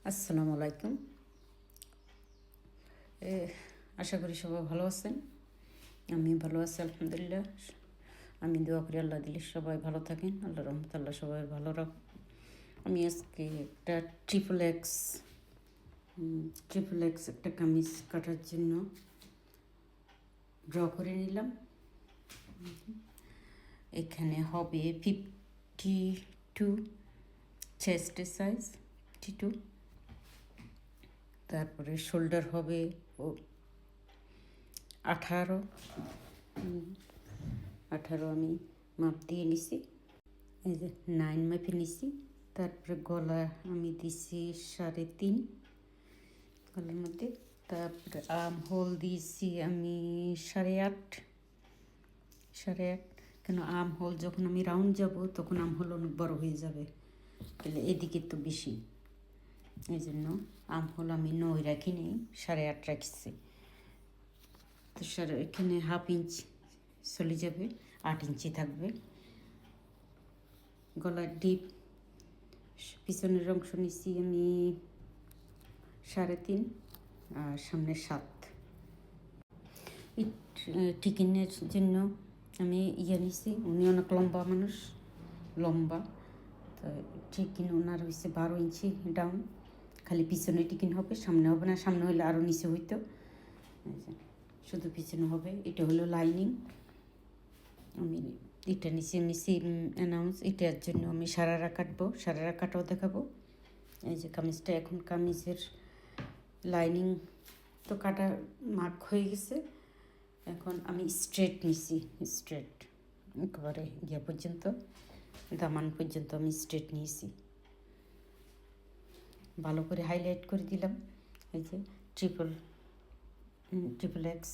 আসসালামু আলাইকুম। আশা করি সবাই ভালো আছেন। আমি ভালো আছি আলহামদুলিল্লাহ। আমি দোয়া করি আল্লাহ দিলে সবাই ভালো থাকেন, আল্লাহ রহমত, আল্লাহ সবাই ভালো রাখ। আমি আজকে একটা ট্রিপল এক্স একটা কামিজ কাটার জন্য ড্র করে নিলাম। এখানে হবে 52 চেস্টের সাইজ 52, তারপরে শোল্ডার হবে 18 আমি মাপ দিয়ে নিছি, এই যে 9 মাপে নিছি। তারপরে গলা আমি দিছি 3.5 গলার মধ্যে। তারপরে আর্ম হোল দিয়েছি আমি 8.5 কেন আর্ম হোল যখন আমি রাউন্ড যাব তখন আর্ম হোল অনেক বড় হয়ে যাবে, তাহলে এদিকে তো বেশি, এই জন্য আর্ম হোল আমি 9 রাখি নেই, 8.5 রাখছি। তো এখানে 1/2 ইঞ্চি চলে যাবে, 8 ইঞ্চি থাকবে। গলার ডিপ পিছনের অংশ নিচ্ছি আমি 3.5 আর সামনে 7। টিকিনের জন্য আমি নিছি, উনি অনেক লম্বা মানুষ, লম্বা, তো টিকিন ওনার হয়েছে 12 ইঞ্চি ডাউন। খালি পিছনে টিকিন হবে, সামনে হবে না, সামনে হলে আরও নিচে হইতো, শুধু পিছনে হবে। এটা হলো লাইনিং। আমি এটা নিচে আমি সিম অ্যানাউন্স, এটার জন্য আমি সারারা কাটবো, সারারা কাটাও দেখাবো। এই যে কামিজটা, এখন কামিজের লাইনিং তো কাটা মার্ক হয়ে গেছে। এখন আমি স্ট্রেট নিছি, স্ট্রেট একেবারে পর্যন্ত, দামান পর্যন্ত আমি স্ট্রেট নিয়েছি। ভালো করে হাইলাইট করে দিলাম। এই যে ট্রিপল এক্স।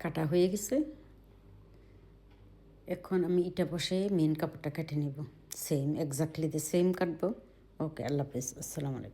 কাটা হয়ে গেছে। এখন আমি এটা বসে মেন কাপড়টা কেটে নেব, সেম এক্স্যাক্টলি সেম কাটবো। ওকে, আল্লাহ হাফেজ, আসসালামু আলাইকুম।